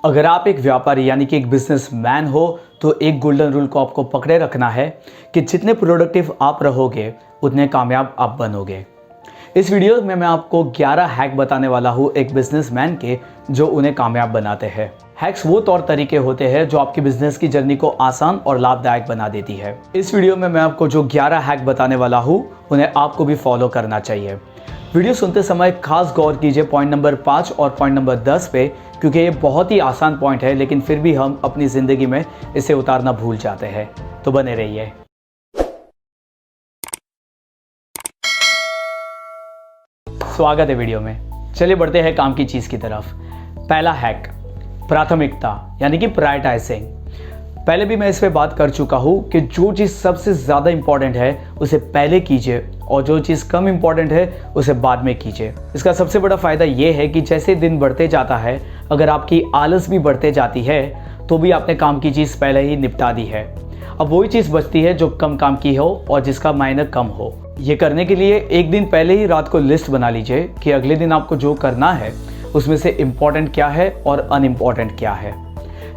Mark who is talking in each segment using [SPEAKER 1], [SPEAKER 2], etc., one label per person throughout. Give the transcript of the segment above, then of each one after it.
[SPEAKER 1] अगर आप एक व्यापारी यानी कि एक बिजनेसमैन हो तो एक गोल्डन रूल को आपको पकड़े रखना है कि जितने प्रोडक्टिव आप रहोगे उतने कामयाब आप बनोगे। इस वीडियो में मैं आपको 11 हैक बताने वाला हूँ एक बिजनेसमैन के जो उन्हें कामयाब बनाते हैं। हैक्स वो तौर तरीके होते हैं जो आपकी बिजनेस की जर्नी को आसान और लाभदायक बना देती है। इस वीडियो में मैं आपको जो 11 हैक बताने वाला हूँ उन्हें आपको भी फॉलो करना चाहिए। वीडियो सुनते समय खास गौर कीजिए पॉइंट नंबर 5 और पॉइंट नंबर 10 पे, क्योंकि ये बहुत ही आसान पॉइंट है लेकिन फिर भी हम अपनी ज़िंदगी में इसे उतारना भूल जाते हैं। तो बने रहिए। स्वागत है वीडियो में। चलिए बढ़ते हैं काम की चीज़ की तरफ। पहला हैक, प्राथमिकता यानी कि प्रायोरिटाइजिंग। पहले भी मैं इस पे बात कर चुका हूँ कि जो चीज़ सबसे ज़्यादा इंपॉर्टेंट है उसे पहले कीजिए और जो चीज़ कम इंपॉर्टेंट है उसे बाद में कीजिए। इसका सबसे बड़ा फ़ायदा ये है कि जैसे दिन बढ़ते जाता है, अगर आपकी आलस भी बढ़ते जाती है तो भी आपने काम की चीज़ पहले ही निपटा दी है। अब वही चीज़ बचती है जो कम काम की हो और जिसका मायने कम हो। ये करने के लिए एक दिन पहले ही रात को लिस्ट बना लीजिए कि अगले दिन आपको जो करना है उसमें से इम्पॉर्टेंट क्या है और अनइम्पॉर्टेंट क्या है।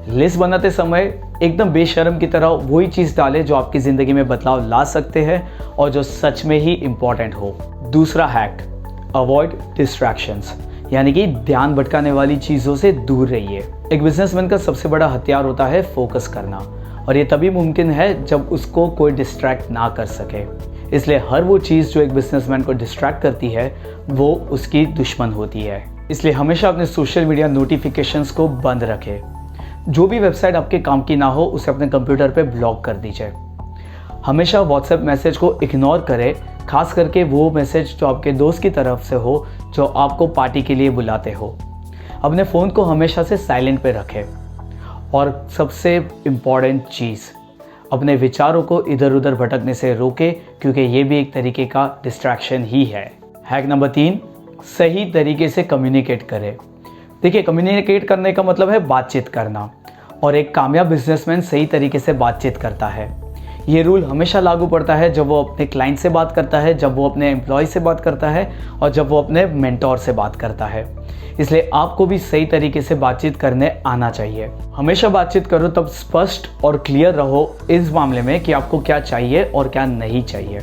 [SPEAKER 1] लिस्ट बनाते समय एकदम बेशर्म की तरह वही चीज़ डालें जो आपकी ज़िंदगी में बदलाव ला सकते हैं और जो सच में ही इम्पॉर्टेंट हो। दूसरा हैक, अवॉइड डिस्ट्रैक्शंस यानी कि ध्यान भटकाने वाली चीज़ों से दूर रहिए। एक बिजनेसमैन का सबसे बड़ा हथियार होता है फोकस करना, और ये तभी मुमकिन है जब उसको कोई डिस्ट्रैक्ट ना कर सके। इसलिए हर वो चीज़ जो एक बिजनेसमैन को डिस्ट्रैक्ट करती है वो उसकी दुश्मन होती है। इसलिए हमेशा अपने सोशल मीडिया नोटिफिकेशंस को बंद रखें। जो भी वेबसाइट आपके काम की ना हो उसे अपने कंप्यूटर पे ब्लॉक कर दीजिए। हमेशा व्हाट्सएप मैसेज को इग्नोर करें, खास करके वो मैसेज जो आपके दोस्त की तरफ से हो जो आपको पार्टी के लिए बुलाते हो। अपने फ़ोन को हमेशा से साइलेंट पे रखें। और सबसे इम्पॉर्टेंट चीज़, अपने विचारों को इधर उधर भटकने से रोकें, क्योंकि ये भी एक तरीके का डिस्ट्रैक्शन ही है। हैक नंबर 3, सही तरीके से कम्युनिकेट करें। देखिए, कम्युनिकेट करने का मतलब है बातचीत करना, और एक कामयाब बिजनेसमैन सही तरीके से बातचीत करता है। ये रूल हमेशा लागू पड़ता है जब वो अपने क्लाइंट से बात करता है, जब वो अपने एम्प्लॉय से बात करता है और जब वो अपने मेंटोर से बात करता है। इसलिए आपको भी सही तरीके से बातचीत करने आना चाहिए। हमेशा बातचीत करो तब स्पष्ट और क्लियर रहो इस मामले में कि आपको क्या चाहिए और क्या नहीं चाहिए।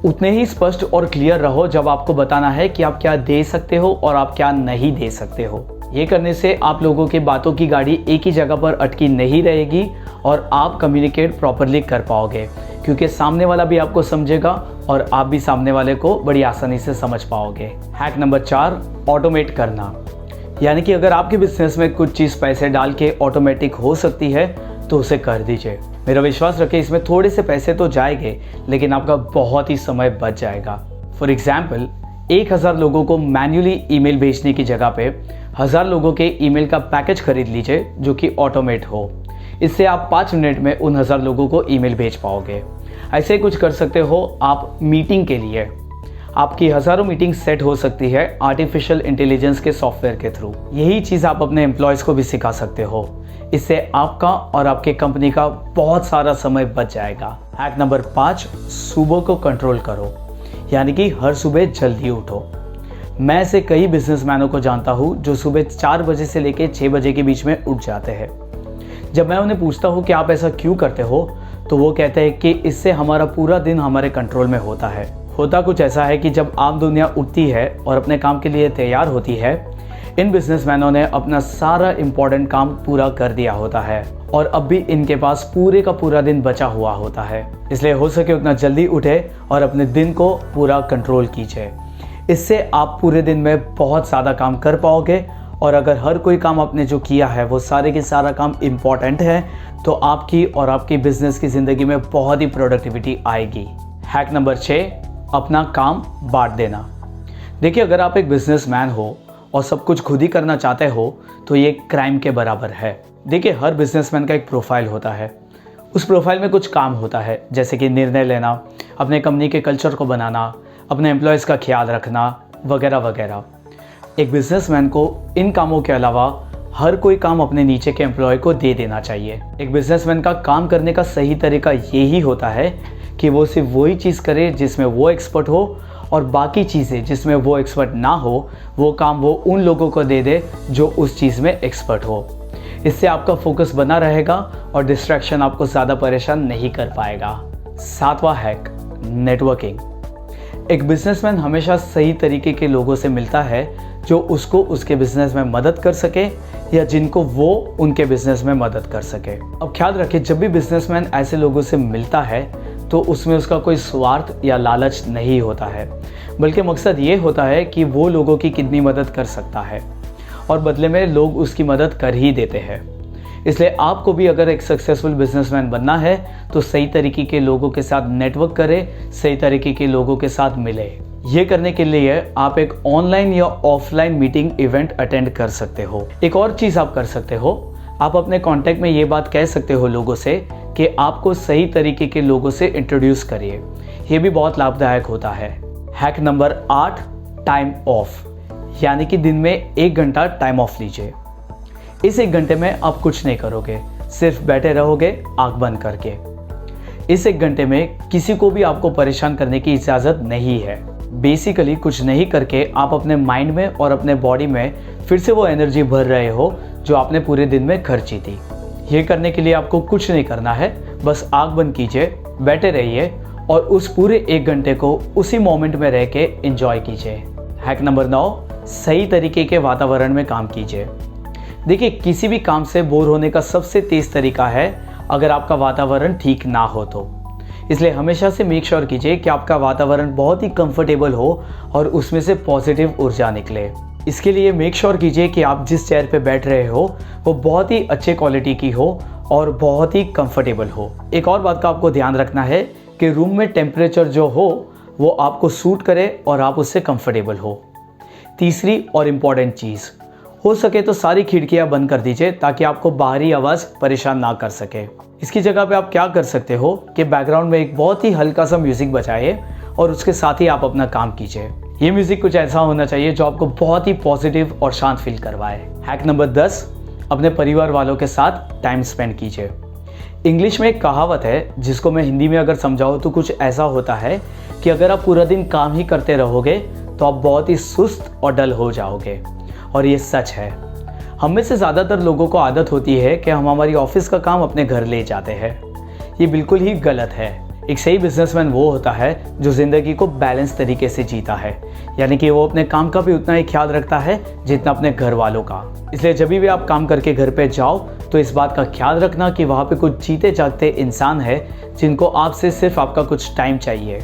[SPEAKER 1] उतने ही स्पष्ट और क्लियर रहो जब आपको बताना है कि आप क्या दे सकते हो और आप क्या नहीं दे सकते हो। ये करने से आप लोगों की बातों की गाड़ी एक ही जगह पर अटकी नहीं रहेगी और आप कम्युनिकेट प्रॉपरली कर पाओगे, क्योंकि सामने वाला भी आपको समझेगा और आप भी सामने वाले को बड़ी आसानी से समझ पाओगे। हैक नंबर 4, ऑटोमेट करना। यानी कि अगर आपके बिजनेस में कुछ चीज़ पैसे डाल के ऑटोमेटिक हो सकती है तो उसे कर दीजिए। मेरा विश्वास रखें, इसमें थोड़े से पैसे तो जाएंगे लेकिन आपका बहुत ही समय बच जाएगा। फॉर एग्जाम्पल, 1000 लोगों को मैन्युअली ईमेल भेजने की जगह पे 1000 लोगों के ईमेल का पैकेज खरीद लीजिए जो कि ऑटोमेट हो। इससे आप 5 मिनट में उन 1000 लोगों को ईमेल भेज पाओगे। ऐसे कुछ कर सकते हो आप मीटिंग के लिए। आपकी हज़ारों मीटिंग सेट हो सकती है आर्टिफिशियल इंटेलिजेंस के सॉफ्टवेयर के थ्रू। यही चीज़ आप अपने एम्प्लॉयज़ को भी सिखा सकते हो। इससे आपका और आपके कंपनी का बहुत सारा समय बच जाएगा। हैक नंबर 5, सुबह को कंट्रोल करो, यानी कि हर सुबह जल्दी उठो। मैं ऐसे कई बिजनेसमैनों को जानता हूँ जो सुबह 4 बजे से लेकर 6 बजे के बीच में उठ जाते हैं। जब मैं उन्हें पूछता हूँ कि आप ऐसा क्यों करते हो तो वो कहते हैं कि इससे हमारा पूरा दिन हमारे कंट्रोल में होता है। होता कुछ ऐसा है कि जब आम दुनिया उठती है और अपने काम के लिए तैयार होती है, इन बिजनेसमैनों ने अपना सारा इम्पोर्टेंट काम पूरा कर दिया होता है और अब भी इनके पास पूरे का पूरा दिन बचा हुआ होता है। इसलिए हो सके उतना जल्दी उठे और अपने दिन को पूरा कंट्रोल कीजिए। इससे आप पूरे दिन में बहुत ज़्यादा काम कर पाओगे, और अगर हर कोई काम आपने जो किया है वो सारे के सारा काम इम्पॉर्टेंट है तो आपकी और आपकी बिजनेस की ज़िंदगी में बहुत ही प्रोडक्टिविटी आएगी। हैक नंबर 6, अपना काम बांट देना। देखिए, अगर आप एक बिजनेसमैन हो और सब कुछ खुद ही करना चाहते हो तो ये क्राइम के बराबर है। देखिए, हर बिजनेसमैन का एक प्रोफाइल होता है। उस प्रोफाइल में कुछ काम होता है, जैसे कि निर्णय लेना, अपने कंपनी के कल्चर को बनाना, अपने एम्प्लॉयज़ का ख्याल रखना, वगैरह वगैरह। एक बिजनेसमैन को इन कामों के अलावा हर कोई काम अपने नीचे के एम्प्लॉय को दे देना चाहिए। एक बिजनेसमैन का काम करने का सही तरीका यही होता है कि वो सिर्फ वही चीज़ करे जिसमें वो एक्सपर्ट हो, और बाकी चीज़ें जिसमें वो एक्सपर्ट ना हो वो काम वो उन लोगों को दे दे जो उस चीज़ में एक्सपर्ट हो। इससे आपका फोकस बना रहेगा और डिस्ट्रैक्शन आपको ज़्यादा परेशान नहीं कर पाएगा। 7वां हैक, नेटवर्किंग। एक बिजनेसमैन हमेशा सही तरीके के लोगों से मिलता है जो उसको उसके बिजनेस में मदद कर सके या जिनको वो उनके बिजनेस में मदद कर सके। अब ख्याल रखिए, जब भी बिजनेसमैन ऐसे लोगों से मिलता है तो उसमें उसका कोई स्वार्थ या लालच नहीं होता है, बल्कि मकसद ये होता है कि वो लोगों की कितनी मदद कर सकता है और बदले में लोग उसकी मदद कर ही देते हैं। इसलिए आपको भी अगर एक सक्सेसफुल बिजनेसमैन बनना है तो सही तरीके के लोगों के साथ नेटवर्क करें, सही तरीके के लोगों के साथ मिले। ये करने के लिए आप एक ऑनलाइन या ऑफलाइन मीटिंग इवेंट अटेंड कर सकते हो। एक और चीज़ आप कर सकते हो, आप अपने कॉन्टैक्ट में ये बात कह सकते हो लोगों से कि आपको सही तरीके के लोगों से इंट्रोड्यूस करिए। ये भी बहुत लाभदायक होता है। हैक नंबर 8, टाइम ऑफ, यानी कि दिन में 1 घंटा टाइम ऑफ लीजिए। इस 1 घंटे में आप कुछ नहीं करोगे, सिर्फ बैठे रहोगे आंख बंद करके। इस 1 घंटे में किसी को भी आपको परेशान करने की इजाज़त नहीं है। बेसिकली कुछ नहीं करके आप अपने माइंड में और अपने बॉडी में फिर से वो एनर्जी भर रहे हो जो आपने पूरे दिन में खर्ची थी। ये करने के लिए आपको कुछ नहीं करना है, बस आंख बंद कीजिए, बैठे रहिए और उस पूरे 1 घंटे को उसी मोमेंट में रह के एंजॉय कीजिए। हैक नंबर 9, सही तरीके के वातावरण में काम कीजिए। देखिए, किसी भी काम से बोर होने का सबसे तेज तरीका है अगर आपका वातावरण ठीक ना हो तो। इसलिए हमेशा से मेक श्योर कीजिए कि आपका वातावरण बहुत ही कंफर्टेबल हो और उसमें से पॉजिटिव ऊर्जा निकले। इसके लिए मेक श्योर कीजिए कि आप जिस चेयर पे बैठ रहे हो वो बहुत ही अच्छे क्वालिटी की हो और बहुत ही कंफर्टेबल हो। एक और बात का आपको ध्यान रखना है कि रूम में टेम्परेचर जो हो वो आपको सूट करे और आप उससे कंफर्टेबल हो। तीसरी और इम्पॉर्टेंट चीज़, हो सके तो सारी खिड़कियां बंद कर दीजिए ताकि आपको बाहरी आवाज़ परेशान ना कर सके। इसकी जगह पे आप क्या कर सकते हो कि बैकग्राउंड में एक बहुत ही हल्का सा म्यूज़िक बजाइए और उसके साथ ही आप अपना काम कीजिए। ये म्यूज़िक कुछ ऐसा होना चाहिए जो आपको बहुत ही पॉजिटिव और शांत फील करवाए। हैक नंबर 10, अपने परिवार वालों के साथ टाइम स्पेंड कीजिए। इंग्लिश में एक कहावत है जिसको मैं हिंदी में अगर समझाऊँ तो कुछ ऐसा होता है कि अगर आप पूरा दिन काम ही करते रहोगे तो आप बहुत ही सुस्त और डल हो जाओगे, और ये सच है। हम में से ज़्यादातर लोगों को आदत होती है कि हम हमारी ऑफिस का काम अपने घर ले जाते हैं। ये बिल्कुल ही गलत है। एक सही बिजनेसमैन वो होता है जो ज़िंदगी को बैलेंस तरीके से जीता है, यानी कि वो अपने काम का भी उतना ही ख्याल रखता है जितना अपने घर वालों का। इसलिए जब भी आप काम करके घर पे जाओ तो इस बात का ख्याल रखना कि वहाँ पे कुछ जीते जागते इंसान है जिनको आपसे सिर्फ आपका कुछ टाइम चाहिए।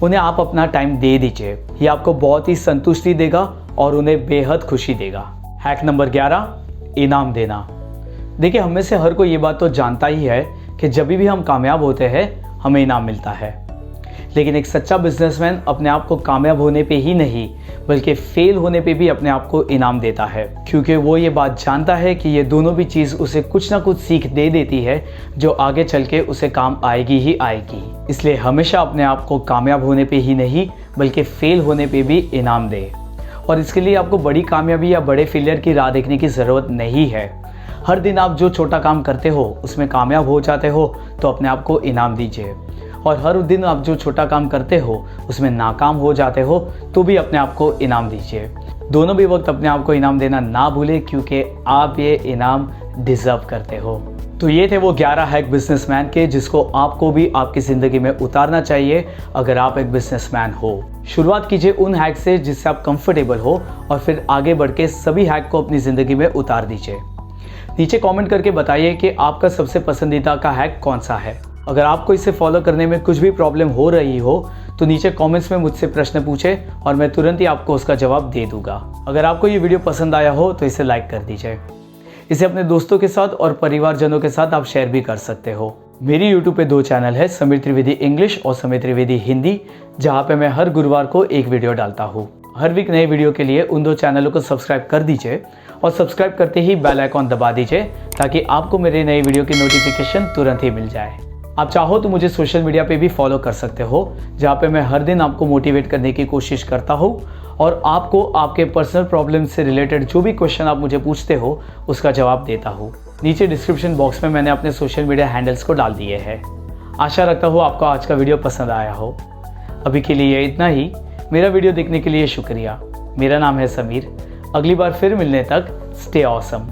[SPEAKER 1] उन्हें आप अपना टाइम दे दीजिए। ये आपको बहुत ही संतुष्टि देगा और उन्हें बेहद खुशी देगा। हैक नंबर 11, इनाम देना। देखिए, हम में से हर कोई ये बात तो जानता ही है कि जब भी हम कामयाब होते हैं हमें इनाम मिलता है, लेकिन एक सच्चा बिजनेसमैन अपने आप को कामयाब होने पे ही नहीं बल्कि फेल होने पे भी अपने आप को इनाम देता है, क्योंकि वो ये बात जानता है कि ये दोनों भी चीज़ उसे कुछ ना कुछ सीख दे देती है जो आगे चल के उसे काम आएगी ही आएगी। इसलिए हमेशा अपने आप को कामयाब होने पे ही नहीं बल्कि फेल होने पे भी इनाम दे। और इसके लिए आपको बड़ी कामयाबी या बड़े फेलियर की राह देखने की ज़रूरत नहीं है। हर दिन आप जो छोटा काम करते हो उसमें कामयाब हो जाते हो तो अपने आप को इनाम दीजिए, और हर दिन आप जो छोटा काम करते हो उसमें नाकाम हो जाते हो तो भी अपने आप को इनाम दीजिए। दोनों भी वक्त अपने आप को इनाम देना ना भूलें, क्योंकि आप ये इनाम डिज़र्व करते हो। तो ये थे वो 11 हैक बिजनेसमैन के जिसको आपको भी आपकी ज़िंदगी में उतारना चाहिए अगर आप एक बिजनेसमैन हो। शुरुआत कीजिए उन हैक से जिससे आप कंफर्टेबल हो और फिर आगे बढ़ के सभी हैक को अपनी ज़िंदगी में उतार दीजिए। नीचे कमेंट करके बताइए कि आपका सबसे पसंदीदा का हैक कौन सा है। अगर आपको इसे फॉलो करने में कुछ भी प्रॉब्लम हो रही हो तो नीचे कमेंट्स में मुझसे प्रश्न पूछें और मैं तुरंत ही आपको उसका जवाब दे दूंगा। अगर आपको ये वीडियो पसंद आया हो तो इसे लाइक कर दीजिए। इसे अपने दोस्तों के साथ और परिवारजनों के साथ आप शेयर भी कर सकते हो। मेरी यूट्यूब पे 2 चैनल है, समीर त्रिवेदी इंग्लिश और समीर त्रिवेदी हिंदी, जहाँ पे मैं हर गुरुवार को एक वीडियो डालता हूँ। हर वीक नए वीडियो के लिए उन 2 चैनलों को सब्सक्राइब कर दीजिए और सब्सक्राइब करते ही बेल आइकॉन दबा दीजिए ताकि आपको मेरे नए वीडियो की नोटिफिकेशन तुरंत ही मिल जाए। आप चाहो तो मुझे सोशल मीडिया पे भी फॉलो कर सकते हो, जहाँ पे मैं हर दिन आपको मोटिवेट करने की कोशिश करता हूँ और आपको आपके पर्सनल प्रॉब्लम से रिलेटेड जो भी क्वेश्चन आप मुझे पूछते हो उसका जवाब देता हूँ। नीचे डिस्क्रिप्शन बॉक्स में मैंने अपने सोशल मीडिया हैंडल्स को डाल दिए हैं। आशा रखता हूँ आपको आज का वीडियो पसंद आया हो। अभी के लिए इतना ही। मेरा वीडियो देखने के लिए शुक्रिया। मेरा नाम है समीर। अगली बार फिर मिलने तक स्टे ऑसम।